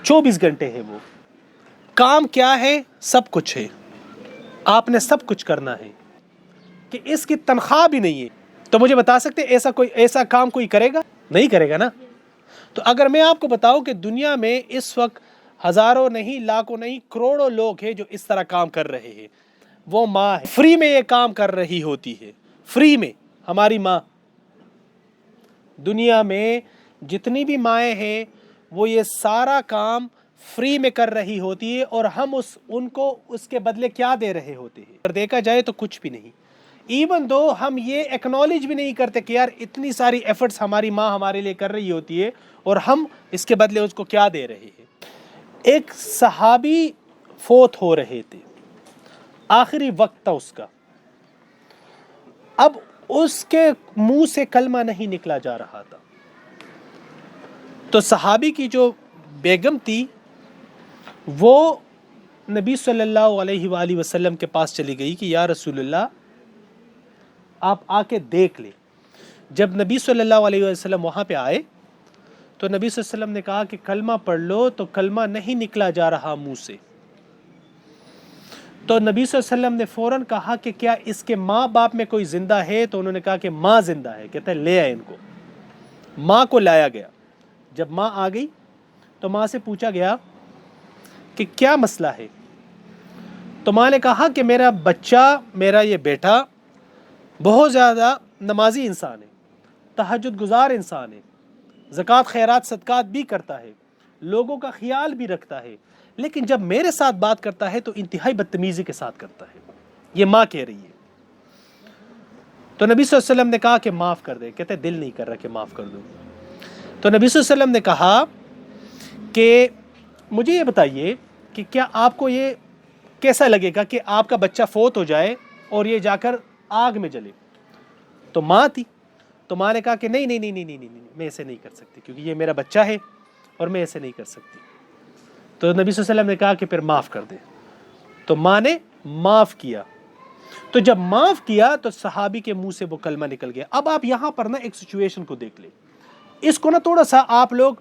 24 گھنٹے ہے وہ. کام کیا ہے؟ سب کچھ ہے. آپ نے سب کچھ کرنا ہے کہ اس کی تنخواہ بھی نہیں ہے. تو مجھے بتا سکتے ایسا کام کوئی کرے گا؟ نہیں کرے گا نا. تو اگر میں آپ کو بتاؤں کہ دنیا میں اس وقت ہزاروں نہیں، لاکھوں نہیں، کروڑوں لوگ ہیں جو اس طرح کام کر رہے ہیں. وہ ماں ہے، فری میں یہ کام کر رہی ہوتی ہے. فری میں ہماری ماں. دنیا میں جتنی بھی مائیں ہیں وہ یہ سارا کام فری میں کر رہی ہوتی ہے، اور ہم ان کو اس کے بدلے کیا دے رہے ہوتے ہیں؟ اگر دیکھا جائے تو کچھ بھی نہیں. ایون دو ہم یہ ایکنالج بھی نہیں کرتے کہ یار اتنی ساری ایفرٹس ہماری ماں ہمارے لیے کر رہی ہوتی ہے اور ہم اس کے بدلے اس کو کیا دے رہے ہیں. ایک صحابی فوت ہو رہے تھے، آخری وقت تھا اس کا. اب اس کے منہ سے کلمہ نہیں نکلا جا رہا تھا. تو صحابی کی جو بیگم تھی وہ نبی صلی اللہ علیہ وآلہ وسلم کے پاس چلی گئی کہ یا رسول اللہ آپ آ کے دیکھ لیں. جب نبی صلی اللہ علیہ وسلم وہاں پہ آئے تو نبی صلی اللہ علیہ وسلم نے کہا کہ کلمہ پڑھ لو، تو کلمہ نہیں نکلا جا رہا منہ سے. تو نبی صلی اللہ علیہ وسلم نے فوراً کہا کہ کیا اس کے ماں باپ میں کوئی زندہ ہے؟ تو انہوں نے کہا کہ ماں زندہ ہے. کہتے ہیں لے آئے ان کو. ماں کو لایا گیا. جب ماں آ گئی تو ماں سے پوچھا گیا کہ کیا مسئلہ ہے؟ تو ماں نے کہا کہ میرا بچہ، میرا یہ بیٹا بہت زیادہ نمازی انسان ہے، تہجد گزار انسان ہے، زکوٰۃ خیرات صدقات بھی کرتا ہے، لوگوں کا خیال بھی رکھتا ہے، لیکن جب میرے ساتھ بات کرتا ہے تو انتہائی بدتمیزی کے ساتھ کرتا ہے. یہ ماں کہہ رہی ہے. تو نبی صلی اللہ علیہ وسلم نے کہا کہ معاف کر دے. کہتے دل نہیں کر رہا کہ معاف کر دوں. تو نبی صلی اللہ علیہ وسلم نے کہا کہ مجھے یہ بتائیے کہ کیا آپ کو یہ کیسا لگے گا کہ آپ کا بچہ فوت ہو جائے اور یہ جا کر آگ میں جلے؟ تو ماں تھی. تو ماں نے کہا کہ نہیں نہیں نہیں نہیں نہیں نہیں، میں ایسے نہیں کر سکتی کیونکہ یہ میرا بچہ ہے اور میں ایسے نہیں کر سکتی. تو نبی صلی اللہ علیہ وسلم نے کہا کہ پھر معاف کر دے. تو ماں نے معاف کیا. تو جب معاف کیا تو صحابی کے منہ سے وہ کلمہ نکل گیا. اب آپ یہاں پر نا ایک سچویشن کو دیکھ لیں، اس کو نا تھوڑا سا آپ لوگ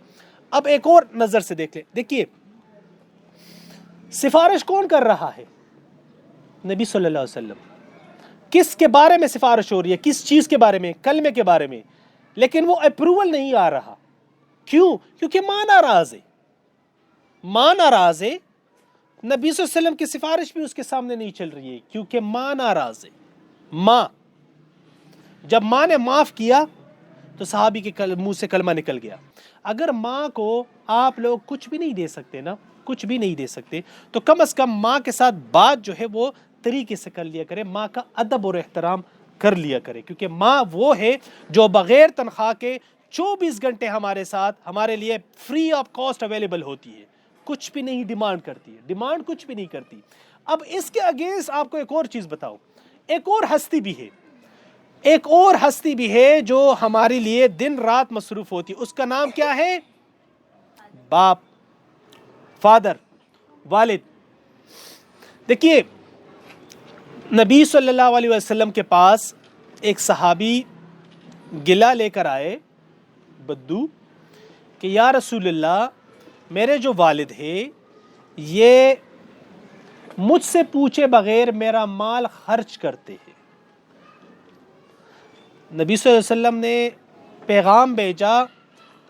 اب ایک اور نظر سے دیکھ لیں. دیکھیے سفارش کون کر رہا ہے؟ نبی صلی اللہ علیہ وسلم. کس کے بارے میں سفارش ہو رہی ہے؟ کس چیز کے بارے میں؟ کلمے کے بارے میں. لیکن وہ اپروول نہیں آ رہا. کیوں؟ کیونکہ ماں ناراض ہے. ماں ناراض ہے. نبی صلی اللہ علیہ وسلم کی سفارش بھی اس کے سامنے نہیں چل رہی ہے کیونکہ ماں ناراض ہے. ماں جب ماں نے معاف کیا تو صحابی کے منہ سے کلمہ نکل گیا. اگر ماں کو آپ لوگ کچھ بھی نہیں دے سکتے نا، کچھ بھی نہیں دے سکتے، تو کم از کم ماں کے ساتھ بات جو ہے وہ طریقے سے کر لیا کرے. ماں کا ادب اور احترام کر لیا کرے، کیونکہ ماں وہ ہے جو بغیر تنخواہ کے 24 گھنٹے ہمارے ساتھ، ہمارے لیے فری آف کاسٹ اویلیبل ہوتی ہے. کچھ بھی نہیں ڈیمانڈ کرتی ہے، ڈیمانڈ کچھ بھی نہیں کرتی. اب اس کے اگینسٹ آپ کو ایک اور چیز بتاؤ. ایک اور ہستی بھی ہے، ایک اور ہستی بھی ہے جو ہمارے لیے دن رات مصروف ہوتی ہے. اس کا نام کیا ہے؟ باپ، فادر، والد. دیکھیے نبی صلی اللہ علیہ وسلم کے پاس ایک صحابی گلہ لے کر آئے، بدو، کہ یا رسول اللہ میرے جو والد ہیں یہ مجھ سے پوچھے بغیر میرا مال خرچ کرتے ہیں. نبی صلی اللہ علیہ وسلم نے پیغام بھیجا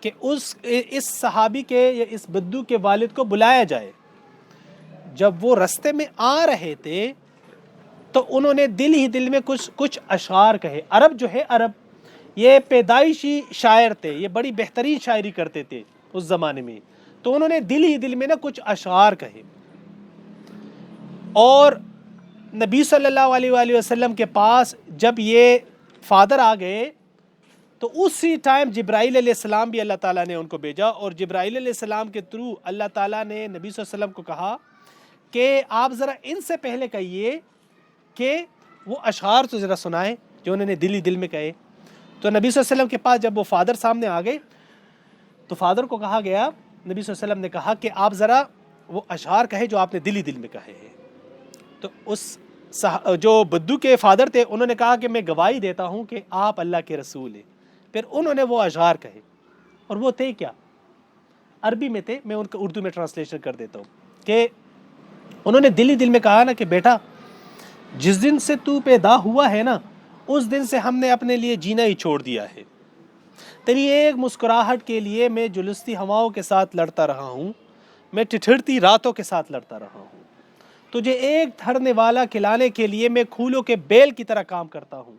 کہ اس صحابی کے یا اس بدو کے والد کو بلایا جائے. جب وہ رستے میں آ رہے تھے تو انہوں نے دل ہی دل میں کچھ اشعار کہے. عرب جو ہے، عرب یہ پیدائشی شاعر تھے، یہ بڑی بہترین شاعری کرتے تھے اس زمانے میں. تو انہوں نے دل ہی دل میں نا کچھ اشعار کہے. اور نبی صلی اللہ علیہ وآلہ وسلم کے پاس جب یہ فادر آ گئے تو اسی ٹائم جبرائیل علیہ السلام بھی اللہ تعالیٰ نے ان کو بھیجا، اور جبرائیل علیہ السلام کے تھرو اللہ تعالیٰ نے نبی صلی اللہ علیہ وسلم کو کہا کہ آپ ذرا ان سے پہلے کہیے کہ وہ اشعار تو ذرا سنائیں جو انہوں نے دل ہی دل میں کہے. تو نبی صلی اللہ علیہ وسلم کے پاس جب وہ فادر سامنے آ گئے تو فادر کو کہا گیا، نبی صلی اللہ علیہ وسلم نے کہا کہ آپ ذرا وہ اشعار کہے جو آپ نے دل ہی دل میں کہے ہیں. تو اس جو بدو کے فادر تھے انہوں نے کہا کہ میں گواہی دیتا ہوں کہ آپ اللہ کے رسول ہیں. پھر انہوں نے وہ اشعار کہے، اور وہ تھے کیا؟ عربی میں تھے, میں ان کا اردو میں ٹرانسلیشن کر دیتا ہوں, کہ انہوں نے دل ہی دل میں کہا نا کہ بیٹا جس دن سے تو پیدا ہوا ہے نا, اس دن سے ہم نے اپنے لیے جینا ہی چھوڑ دیا ہے. تیری ایک مسکراہٹ کے لیے میں جلستی ہواؤں کے ساتھ لڑتا رہا ہوں, میں ٹھٹھرتی راتوں کے ساتھ لڑتا رہا ہوں. تجھے ایک دھرنے والا کھلانے کے لیے میں کھولوں کے بیل کی طرح کام کرتا ہوں.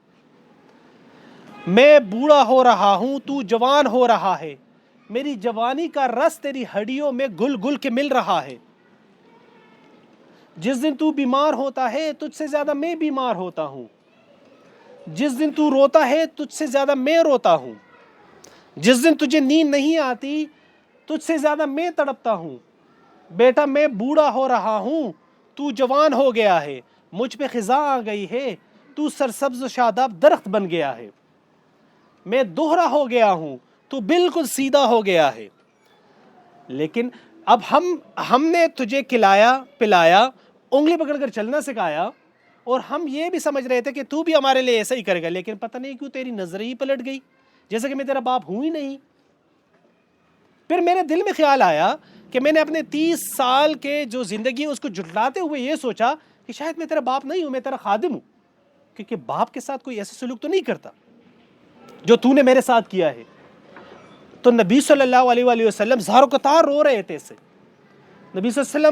میں بوڑھا ہو رہا ہوں, تو جوان ہو رہا ہے. میری جوانی کا رس تیری ہڈیوں میں گل گل کے مل رہا ہے. جس دن تو بیمار ہوتا ہے تجھ سے زیادہ میں بیمار ہوتا ہوں. جس دن تو روتا ہے تجھ سے زیادہ میں روتا ہوں. جس دن تجھے نیند نہیں آتی تجھ سے زیادہ میں تڑپتا ہوں. بیٹا میں بوڑھا ہو رہا ہوں, تو جوان ہو گیا ہے. مجھ پہ خزاں آ گئی ہے, تو سرسبز و شاداب درخت بن گیا ہے. میں دوہرا ہو گیا ہوں, تو بالکل سیدھا ہو گیا ہے. لیکن اب ہم نے تجھے کھلایا پلایا, انگلی پکڑ کر چلنا سکھایا, اور ہم یہ بھی سمجھ رہے تھے کہ تو بھی ہمارے لیے ایسا ہی کرے گا, لیکن پتہ نہیں کیوں تیری نظر ہی پلٹ گئی, جیسے کہ میں تیرا باپ ہوں ہی نہیں. پھر میرے دل میں خیال آیا کہ میں نے اپنے 30 سال کے جو زندگی ہے اس کو جھٹلاتے ہوئے یہ سوچا کہ شاید میں تیرا باپ نہیں ہوں, میں تیرا خادم ہوں, کیونکہ باپ کے ساتھ کوئی ایسا سلوک تو نہیں کرتا جو تو نے میرے ساتھ کیا ہے. تو نبی صلی اللہ علیہ وآلہ وسلم زارو قطار رو رہے تھے اسے. نبی صلی اللہ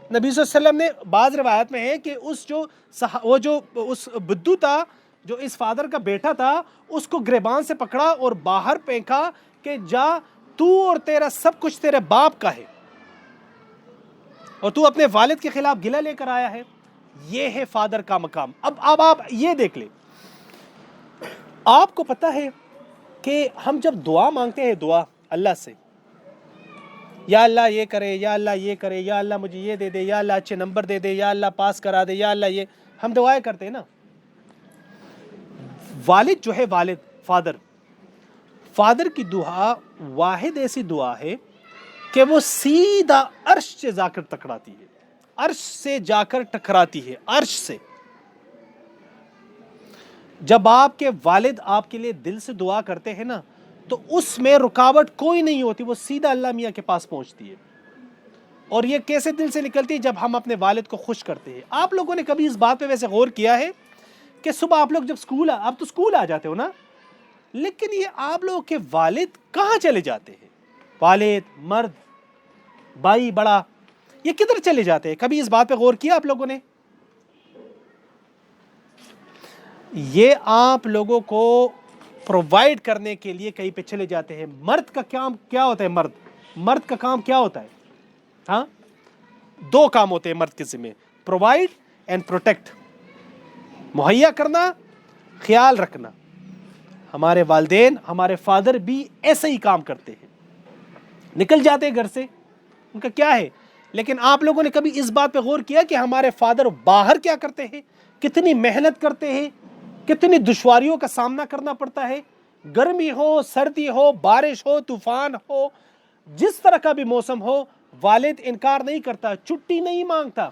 علیہ وسلم نے, بعض روایت میں ہے کہ وہ جو اس بدو تھا, جو اس فادر کا بیٹا تھا, اس کو گریبان سے پکڑا اور باہر پھینکا کہ جا, تو اور تیرا سب کچھ تیرے باپ کا ہے, اور تو اپنے والد کے خلاف گلہ لے کر آیا ہے. یہ ہے فادر کا مقام. اب آپ یہ دیکھ لیں, آپ کو پتہ ہے کہ ہم جب دعا مانگتے ہیں, دعا اللہ سے, یا اللہ یہ کرے, یا اللہ یہ کرے, یا اللہ مجھے یہ دے دے, یا اللہ اچھے نمبر دے دے, یا اللہ پاس کرا دے, یا اللہ یہ, ہم دعائیں کرتے ہیں نا. والد جو ہے, والد فادر کی دعا واحد ایسی دعا ہے کہ وہ سیدھا عرش سے جا کر ٹکراتی ہے, عرش سے جا کر ٹکراتی ہے, عرش سے. جب آپ کے والد آپ کے لیے دل سے دعا کرتے ہیں نا, تو اس میں رکاوٹ کوئی نہیں ہوتی, وہ سیدھا اللہ میاں کے پاس پہنچتی ہے. اور یہ کیسے دل سے نکلتی ہے؟ جب ہم اپنے والد کو خوش کرتے ہیں. آپ لوگوں نے کبھی اس بات پہ ویسے غور کیا ہے کہ صبح آپ لوگ جب آپ تو اسکول آ جاتے ہو نا, لیکن یہ آپ لوگوں کے والد کہاں چلے جاتے ہیں؟ والد, مرد, بھائی بڑا, یہ کدھر چلے جاتے ہیں؟ کبھی اس بات پہ غور کیا آپ لوگوں نے؟ یہ آپ لوگوں کو پرووائیڈ کرنے کے لیے کہیں پہ چلے جاتے ہیں. مرد کا کام کیا ہوتا ہے؟ مرد کا کام کیا ہوتا ہے؟ ہاں, 2 کام ہوتے ہیں مرد کے ذمہ, پرووائیڈ اینڈ پروٹیکٹ. مہیا کرنا, خیال رکھنا. ہمارے والدین, ہمارے فادر بھی ایسے ہی کام کرتے ہیں, نکل جاتے ہیں گھر سے, ان کا کیا ہے. لیکن آپ لوگوں نے کبھی اس بات پہ غور کیا کہ ہمارے فادر باہر کیا کرتے ہیں؟ کتنی محنت کرتے ہیں, کتنی دشواریوں کا سامنا کرنا پڑتا ہے. گرمی ہو, سردی ہو, بارش ہو, طوفان ہو, جس طرح کا بھی موسم ہو, والد انکار نہیں کرتا, چھٹی نہیں مانگتا,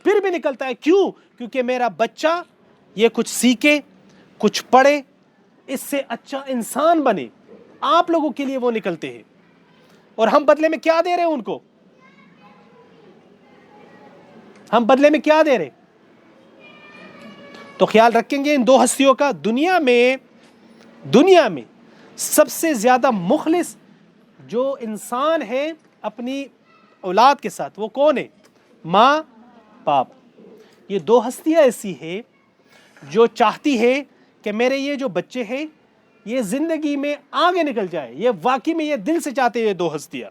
پھر بھی نکلتا ہے. کیوں؟ کیونکہ میرا بچہ یہ کچھ سیکھے, کچھ پڑھے, اس سے اچھا انسان بنے. آپ لوگوں کے لیے وہ نکلتے ہیں, اور ہم بدلے میں کیا دے رہے ہیں ان کو؟ ہم بدلے میں کیا دے رہے؟ تو خیال رکھیں گے ان 2 ہستیوں کا. دنیا میں سب سے زیادہ مخلص جو انسان ہے اپنی اولاد کے ساتھ, وہ کون ہے؟ ماں باپ. یہ 2 ہستیاں ایسی ہیں جو چاہتی ہے کہ میرے یہ جو بچے ہیں یہ زندگی میں آگے نکل جائے. یہ واقعی میں یہ دل سے چاہتے ہیں یہ 2 ہستیاں.